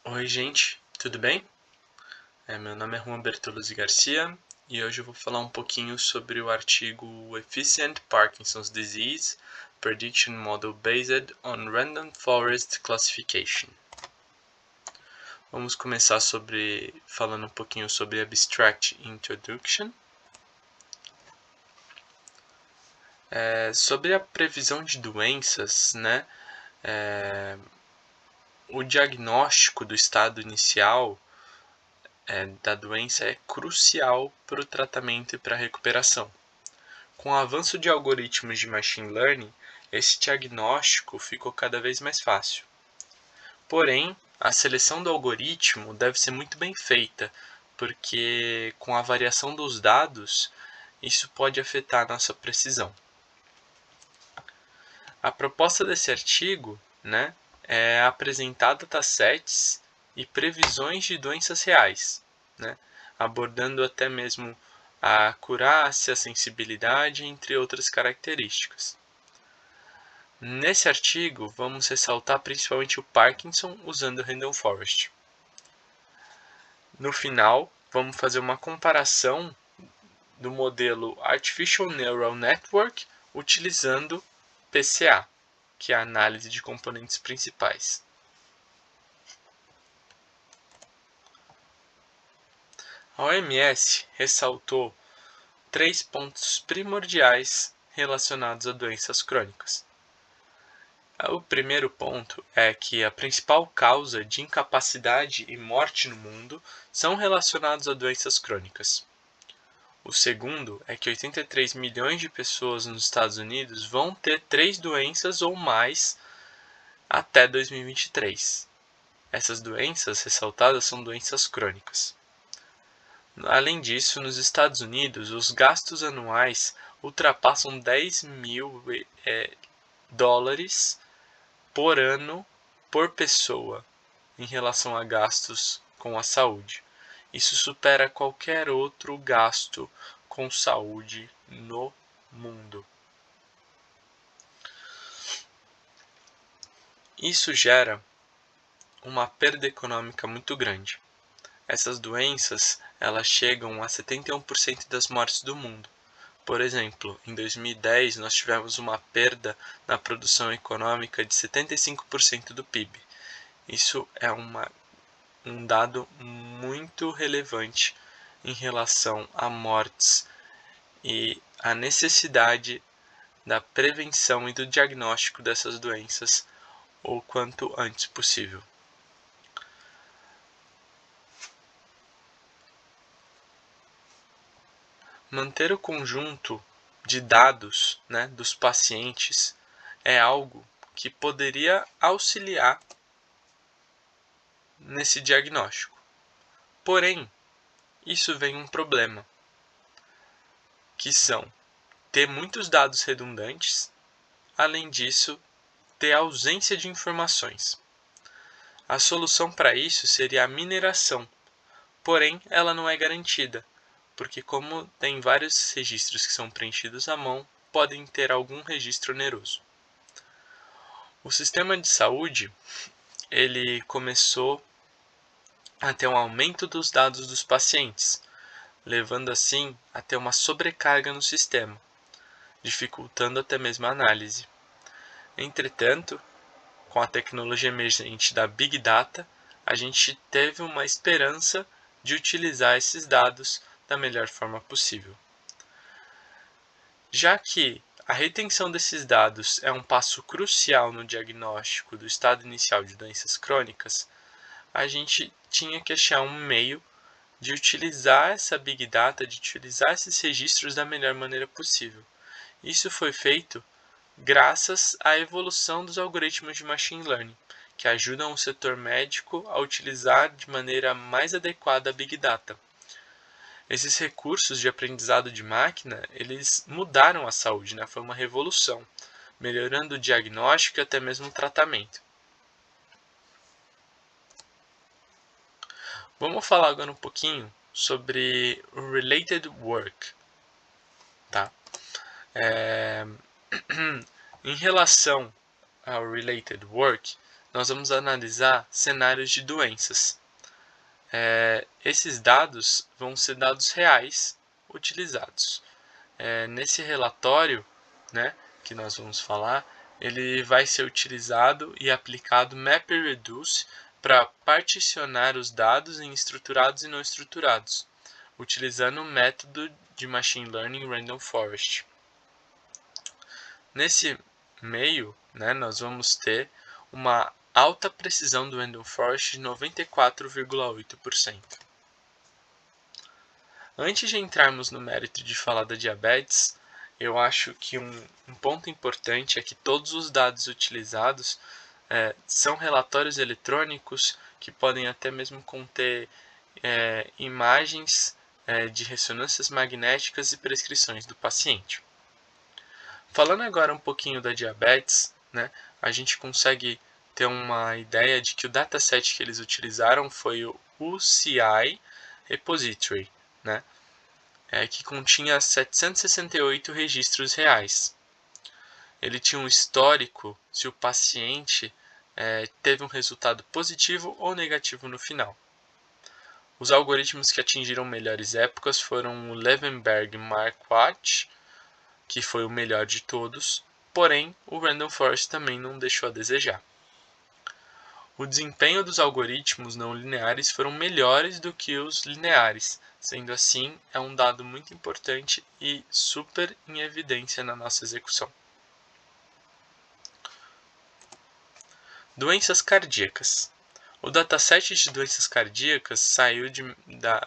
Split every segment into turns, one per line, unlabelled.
Oi, gente, tudo bem? Meu nome é Juan Bertoluzzi Garcia e hoje eu vou falar um pouquinho sobre o artigo Efficient Parkinson's Disease Prediction Model Based on Random Forest Classification. Vamos começar falando um pouquinho sobre Abstract Introduction. Sobre a previsão de doenças, né? O diagnóstico do estado inicial da doença é crucial para o tratamento e para a recuperação. Com o avanço de algoritmos de machine learning, esse diagnóstico ficou cada vez mais fácil. Porém, a seleção do algoritmo deve ser muito bem feita, porque com a variação dos dados, isso pode afetar a nossa precisão. A proposta desse artigo, é apresentar datasets e previsões de doenças reais, abordando até mesmo a acurácia, a sensibilidade, entre outras características. Nesse artigo, vamos ressaltar principalmente o Parkinson usando o Random Forest. No final, vamos fazer uma comparação do modelo Artificial Neural Network utilizando PCA, que é a análise de componentes principais. A OMS ressaltou 3 pontos primordiais relacionados a doenças crônicas. O primeiro ponto é que a principal causa de incapacidade e morte no mundo são relacionados a doenças crônicas. O segundo é que 83 milhões de pessoas nos Estados Unidos vão ter 3 doenças ou mais até 2023. Essas doenças ressaltadas são doenças crônicas. Além disso, nos Estados Unidos, os gastos anuais ultrapassam 10 mil dólares por ano por pessoa em relação a gastos com a saúde. Isso supera qualquer outro gasto com saúde no mundo. Isso gera uma perda econômica muito grande. Essas doenças, elas chegam a 71% das mortes do mundo. Por exemplo, em 2010 nós tivemos uma perda na produção econômica de 75% do PIB. Isso é um dado muito relevante em relação a mortes e a necessidade da prevenção e do diagnóstico dessas doenças o quanto antes possível. Manter o conjunto de dados, dos pacientes é algo que poderia auxiliar nesse diagnóstico. Porém, isso vem um problema, que são ter muitos dados redundantes, além disso, ter ausência de informações. A solução para isso seria a mineração, porém ela não é garantida, porque como tem vários registros que são preenchidos à mão, podem ter algum registro oneroso. O sistema de saúde, ele começou a ter um aumento dos dados dos pacientes, levando assim a ter uma sobrecarga no sistema, dificultando até mesmo a análise. Entretanto, com a tecnologia emergente da Big Data, a gente teve uma esperança de utilizar esses dados da melhor forma possível. Já que a retenção desses dados é um passo crucial no diagnóstico do estado inicial de doenças crônicas, a gente tinha que achar um meio de utilizar essa Big Data, de utilizar esses registros da melhor maneira possível. Isso foi feito graças à evolução dos algoritmos de machine learning, que ajudam o setor médico a utilizar de maneira mais adequada a Big Data. Esses recursos de aprendizado de máquina, eles mudaram a saúde, foi uma revolução, melhorando o diagnóstico e até mesmo o tratamento. Vamos falar agora um pouquinho sobre o related work. Em relação ao related work, nós vamos analisar cenários de doenças. Esses dados vão ser dados reais utilizados. Nesse relatório, né, que nós vamos falar, ele vai ser utilizado e aplicado MapReduce para particionar os dados em estruturados e não estruturados, utilizando o método de Machine Learning Random Forest. Nesse meio, né, nós vamos ter uma alta precisão do Random Forest de 94,8%. Antes de entrarmos no mérito de falar da diabetes, eu acho que um ponto importante é que todos os dados utilizados são relatórios eletrônicos que podem até mesmo conter imagens de ressonâncias magnéticas e prescrições do paciente. Falando agora um pouquinho da diabetes, né, a gente consegue ter uma ideia de que o dataset que eles utilizaram foi o UCI Repository, né, que continha 768 registros reais. Ele tinha um histórico se o paciente teve um resultado positivo ou negativo no final. Os algoritmos que atingiram melhores épocas foram o Levenberg Marquardt, que foi o melhor de todos, porém o Random Forest também não deixou a desejar. O desempenho dos algoritmos não lineares foram melhores do que os lineares, sendo assim, é um dado muito importante e super em evidência na nossa execução. Doenças cardíacas. O dataset de doenças cardíacas saiu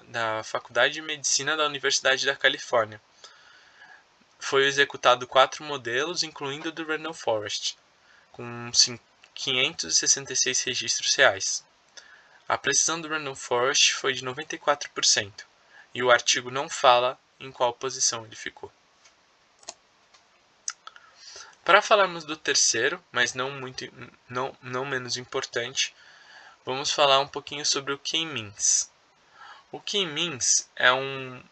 da Faculdade de Medicina da Universidade da Califórnia. Foi executado 4 modelos, incluindo o do Random Forest, com 566 registros reais. A precisão do Random Forest foi de 94%, e o artigo não fala em qual posição ele ficou. Para falarmos do terceiro, mas não menos importante, vamos falar um pouquinho sobre o K-means. O K-means é um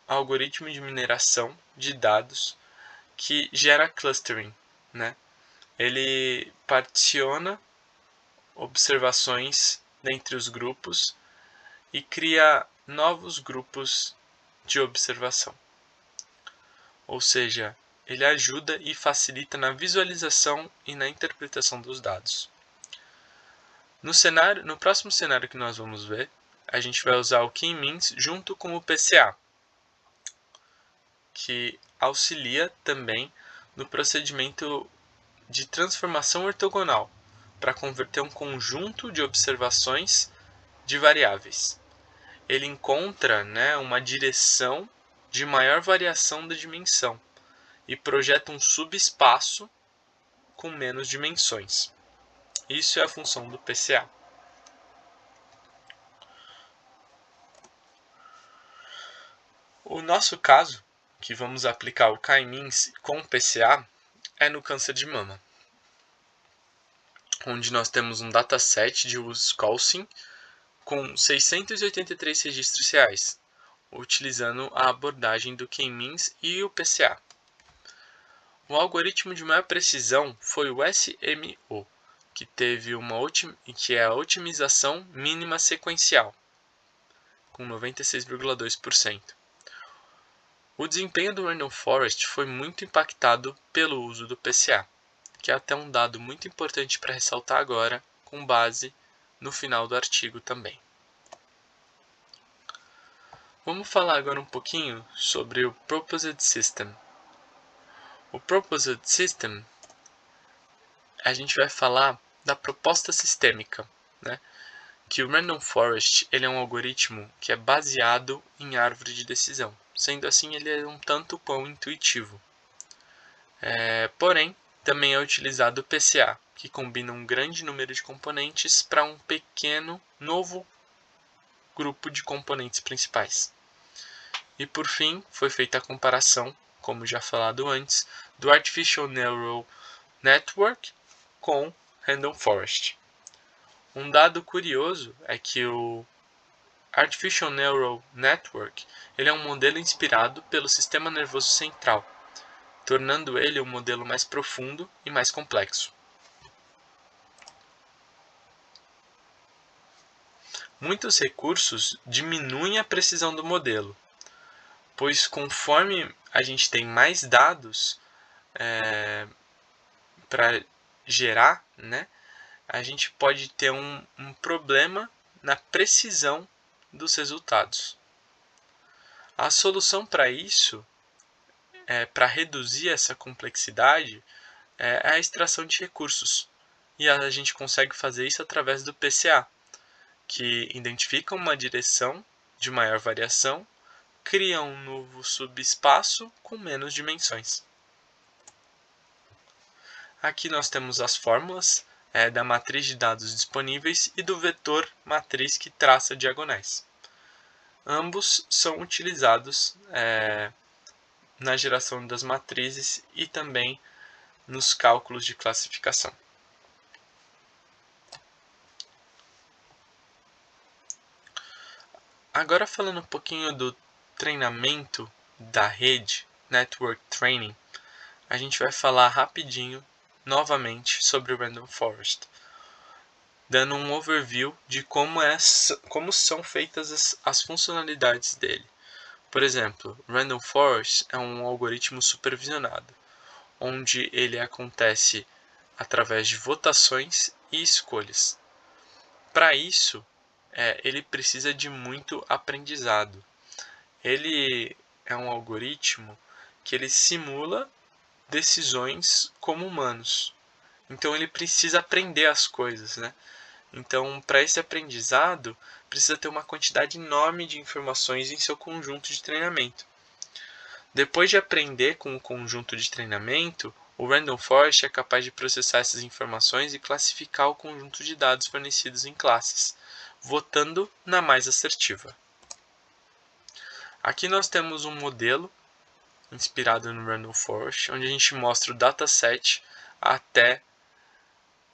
algoritmo de mineração de dados que gera clustering, né? Ele particiona observações dentre os grupos e cria novos grupos de observação. Ou seja, ele ajuda e facilita na visualização e na interpretação dos dados. No próximo cenário que nós vamos ver, a gente vai usar o K-means junto com o PCA, que auxilia também no procedimento de transformação ortogonal, para converter um conjunto de observações de variáveis. Ele encontra, né, uma direção de maior variação da dimensão e projeta um subespaço com menos dimensões. Isso é a função do PCA. O nosso caso, que vamos aplicar o K-means com o PCA, é no câncer de mama, onde nós temos um dataset de Wisconsin com 683 registros reais, utilizando a abordagem do K-means e o PCA. O algoritmo de maior precisão foi o SMO, que é a otimização mínima sequencial, com 96,2%. O desempenho do Random Forest foi muito impactado pelo uso do PCA, que é até um dado muito importante para ressaltar agora, com base no final do artigo também. Vamos falar agora um pouquinho sobre o Proposed System. O Proposed System, a gente vai falar da proposta sistêmica, né? Que o Random Forest ele é um algoritmo que é baseado em árvore de decisão. Sendo assim, ele é um tanto quão intuitivo. Porém, também é utilizado o PCA, que combina um grande número de componentes para um pequeno novo grupo de componentes principais. E por fim, foi feita a comparação, como já falado antes, do Artificial Neural Network com Random Forest. Um dado curioso é que o Artificial Neural Network ele é um modelo inspirado pelo sistema nervoso central, tornando ele um modelo mais profundo e mais complexo. Muitos recursos diminuem a precisão do modelo, pois conforme a gente tem mais dados para gerar, né, a gente pode ter um problema na precisão dos resultados. A solução para isso, para reduzir essa complexidade, é a extração de recursos. E a gente consegue fazer isso através do PCA, que identifica uma direção de maior variação, cria um novo subespaço com menos dimensões. Aqui nós temos as fórmulas da matriz de dados disponíveis e do vetor matriz que traça diagonais. Ambos são utilizados na geração das matrizes e também nos cálculos de classificação. Agora falando um pouquinho do treinamento da rede, Network Training, a gente vai falar rapidinho, novamente, sobre o Random Forest, dando um overview de como são feitas as funcionalidades dele. Por exemplo, o Random Forest é um algoritmo supervisionado, onde ele acontece através de votações e escolhas. Para isso, ele precisa de muito aprendizado. Ele é um algoritmo que ele simula decisões como humanos. Então ele precisa aprender as coisas, né? Então, para esse aprendizado, precisa ter uma quantidade enorme de informações em seu conjunto de treinamento. Depois de aprender com o conjunto de treinamento, o Random Forest é capaz de processar essas informações e classificar o conjunto de dados fornecidos em classes, votando na mais assertiva. Aqui nós temos um modelo inspirado no Random Forest, onde a gente mostra o dataset até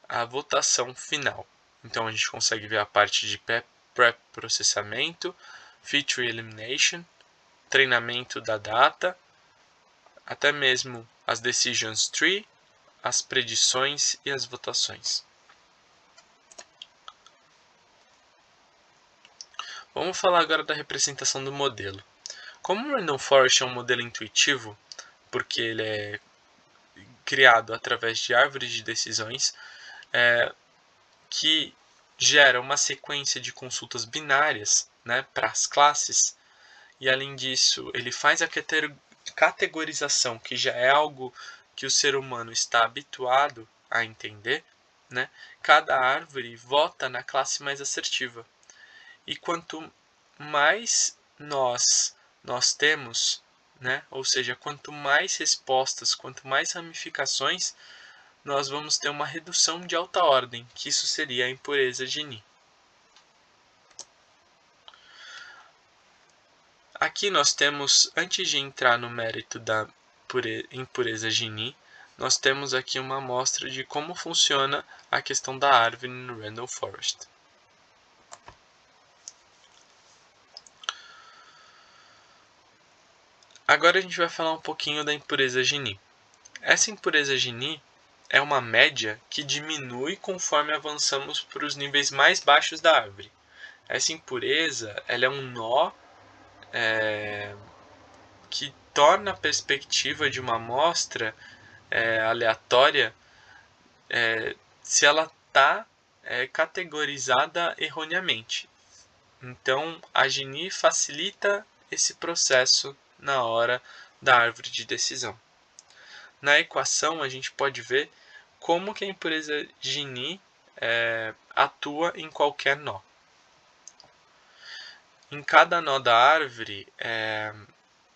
a votação final. Então a gente consegue ver a parte de pré-processamento, feature elimination, treinamento da data, até mesmo as decisions tree, as predições e as votações. Vamos falar agora da representação do modelo. Como o Random Forest é um modelo intuitivo, porque ele é criado através de árvores de decisões, que gera uma sequência de consultas binárias, né, para as classes, e além disso ele faz a categorização, que já é algo que o ser humano está habituado a entender, né? Cada árvore vota na classe mais assertiva. E quanto mais nós temos, né? Ou seja, quanto mais respostas, quanto mais ramificações, nós vamos ter uma redução de alta ordem, que isso seria a impureza Gini. Aqui nós temos, antes de entrar no mérito da impureza Gini, nós temos aqui uma amostra de como funciona a questão da árvore no Random Forest. Agora a gente vai falar um pouquinho da impureza Gini. Essa impureza Gini é uma média que diminui conforme avançamos para os níveis mais baixos da árvore. Essa impureza ela é um nó que torna a perspectiva de uma amostra aleatória se ela está categorizada erroneamente. Então, a Gini facilita esse processo na hora da árvore de decisão. Na equação, a gente pode ver como que a impureza Gini atua em qualquer nó. Em cada nó da árvore,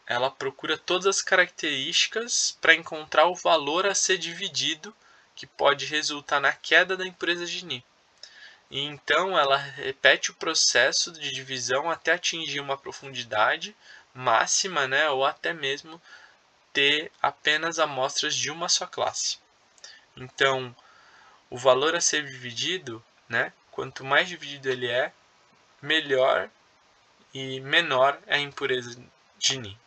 ela procura todas as características para encontrar o valor a ser dividido, que pode resultar na queda da impureza Gini. E então ela repete o processo de divisão até atingir uma profundidade máxima, né, ou até mesmo ter apenas amostras de uma só classe. Então, o valor a ser dividido, né, quanto mais dividido ele é, melhor e menor é a impureza Gini.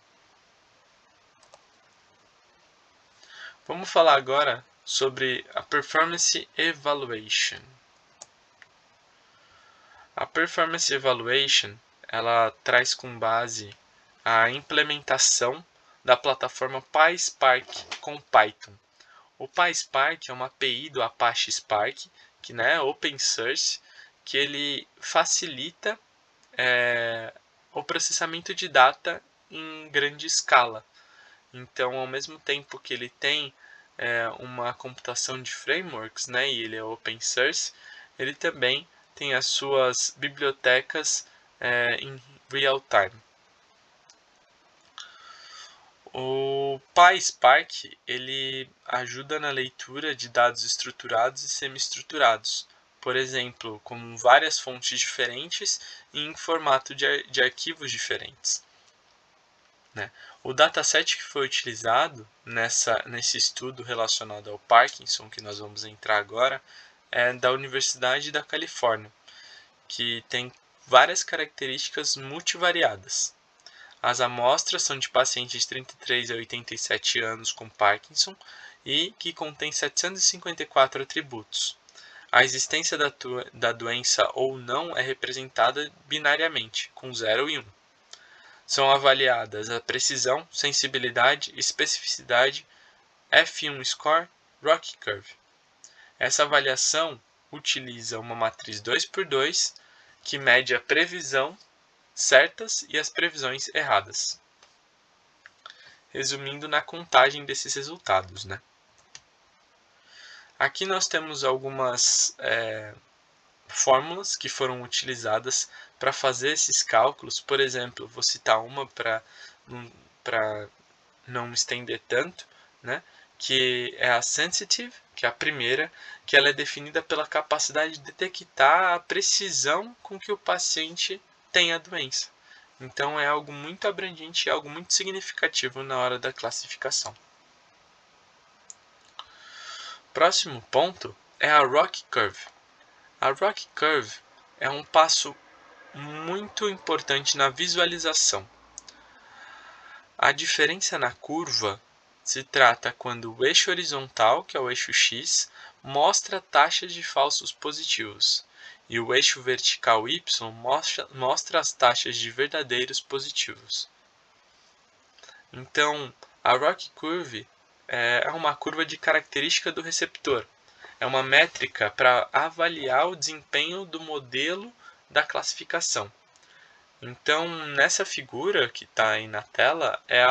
Vamos falar agora sobre a Performance Evaluation. A Performance Evaluation, ela traz com base a implementação da plataforma PySpark com Python. O PySpark é uma API do Apache Spark, que é open source, que ele facilita o processamento de data em grande escala. Então, ao mesmo tempo que ele tem uma computação de frameworks, e ele é open source, ele também tem as suas bibliotecas em real time. O PySpark ele ajuda na leitura de dados estruturados e semi-estruturados, por exemplo, com várias fontes diferentes e em formato de arquivos diferentes. O dataset que foi utilizado nesse estudo relacionado ao Parkinson, que nós vamos entrar agora, é da Universidade da Califórnia, que tem várias características multivariadas. As amostras são de pacientes de 33 a 87 anos com Parkinson e que contém 754 atributos. A existência da doença ou não é representada binariamente, com 0 e 1. São avaliadas a precisão, sensibilidade, especificidade, F1 Score, Rock Curve. Essa avaliação utiliza uma matriz 2x2 que mede a previsão certas e as previsões erradas. Resumindo na contagem desses resultados, Aqui nós temos algumas fórmulas que foram utilizadas para fazer esses cálculos. Por exemplo, vou citar uma para não estender tanto, que é a sensitive, que é a primeira, que ela é definida pela capacidade de detectar a precisão com que o paciente tem a doença. Então, é algo muito abrangente e algo muito significativo na hora da classificação. Próximo ponto é a Rock Curve. A Rock Curve é um passo muito importante na visualização. A diferença na curva se trata quando o eixo horizontal, que é o eixo X, mostra taxas de falsos positivos, e o eixo vertical Y mostra as taxas de verdadeiros positivos. Então, a Rock Curve é uma curva de característica do receptor. É uma métrica para avaliar o desempenho do modelo da classificação. Então, nessa figura que está aí na tela, é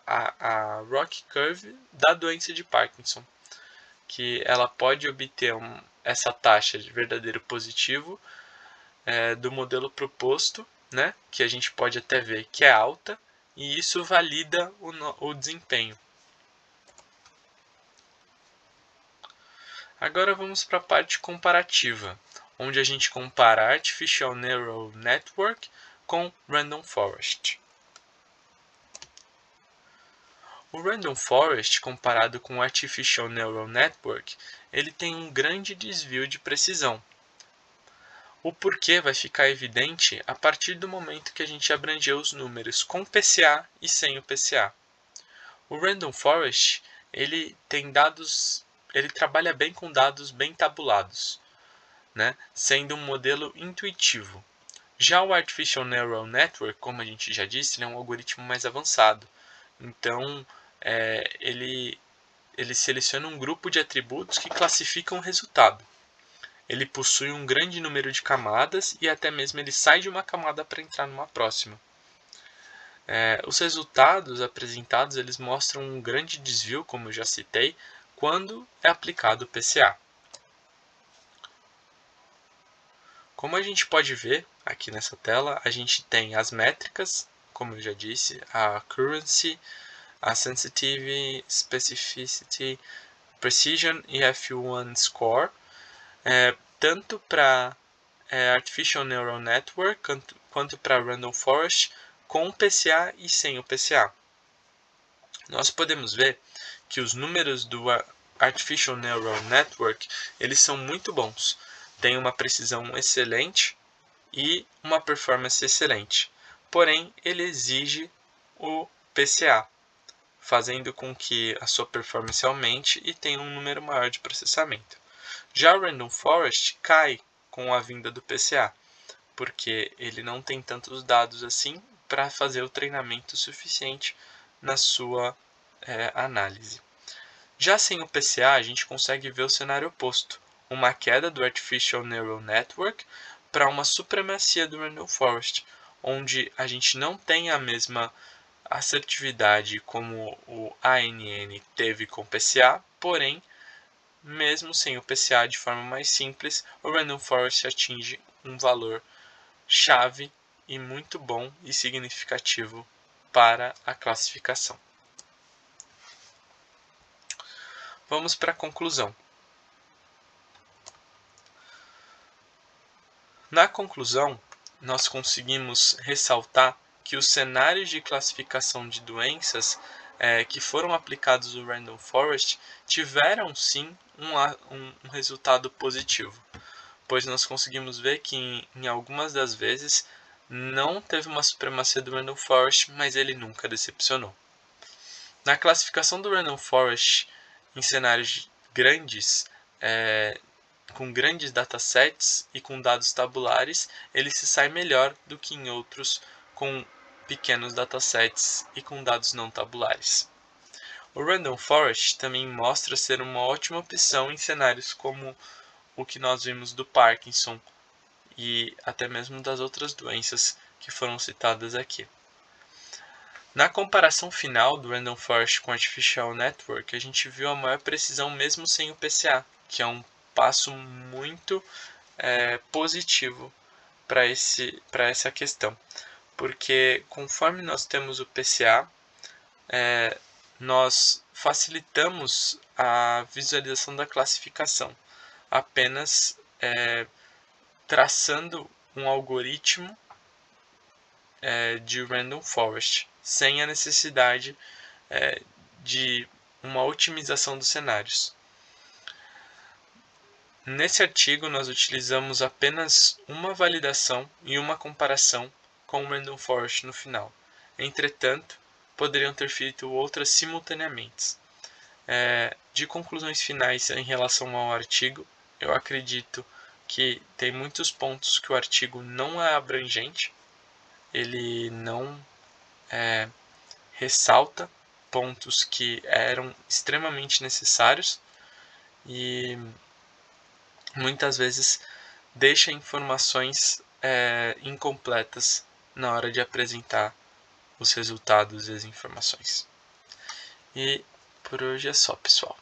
a Rock Curve da doença de Parkinson, que ela pode obter essa taxa de verdadeiro positivo do modelo proposto, que a gente pode até ver que é alta, e isso valida o desempenho. Agora vamos para a parte comparativa, onde a gente compara Artificial Neural Network com Random Forest. O Random Forest, comparado com o Artificial Neural Network, ele tem um grande desvio de precisão. O porquê vai ficar evidente a partir do momento que a gente abrangeu os números com PCA e sem o PCA. O Random Forest ele trabalha bem com dados bem tabulados, sendo um modelo intuitivo. Já o Artificial Neural Network, como a gente já disse, é um algoritmo mais avançado. Então, ele seleciona um grupo de atributos que classificam o resultado. Ele possui um grande número de camadas e até mesmo ele sai de uma camada para entrar numa próxima. Os resultados apresentados eles mostram um grande desvio, como eu já citei, quando é aplicado o PCA. Como a gente pode ver aqui nessa tela, a gente tem as métricas, como eu já disse, a accuracy, a sensitivity, specificity, precision e F1 score, tanto para Artificial Neural Network quanto para Random Forest, com o PCA e sem o PCA. Nós podemos ver que os números do Artificial Neural Network eles são muito bons. Tem uma precisão excelente e uma performance excelente. Porém, ele exige o PCA, fazendo com que a sua performance aumente e tenha um número maior de processamento. Já o Random Forest cai com a vinda do PCA. porque ele não tem tantos dados assim para fazer o treinamento suficiente na sua análise. Já sem o PCA, a gente consegue ver o cenário oposto, uma queda do Artificial Neural Network para uma supremacia do Random Forest, onde a gente não tem a mesma assertividade como o ANN teve com o PCA, porém, mesmo sem o PCA de forma mais simples, o Random Forest atinge um valor chave e muito bom e significativo para a classificação. Vamos para a conclusão. Na conclusão, nós conseguimos ressaltar que os cenários de classificação de doenças que foram aplicados no Random Forest tiveram sim um resultado positivo, pois nós conseguimos ver que em algumas das vezes não teve uma supremacia do Random Forest, mas ele nunca decepcionou. Na classificação do Random Forest em cenários grandes, com grandes datasets e com dados tabulares, ele se sai melhor do que em outros com pequenos datasets e com dados não tabulares. O Random Forest também mostra ser uma ótima opção em cenários como o que nós vimos do Parkinson e até mesmo das outras doenças que foram citadas aqui. Na comparação final do Random Forest com Artificial Network, a gente viu a maior precisão mesmo sem o PCA, que é um passo muito positivo para essa questão, porque conforme nós temos o PCA, nós facilitamos a visualização da classificação, apenas traçando um algoritmo de Random Forest, sem a necessidade de uma otimização dos cenários. Nesse artigo, nós utilizamos apenas uma validação e uma comparação com o Random Forest no final. Entretanto, poderiam ter feito outras simultaneamente. De conclusões finais em relação ao artigo, eu acredito que tem muitos pontos que o artigo não é abrangente, ele não ressalta pontos que eram extremamente necessários e muitas vezes deixa informações incompletas na hora de apresentar os resultados e as informações. E por hoje é só, pessoal.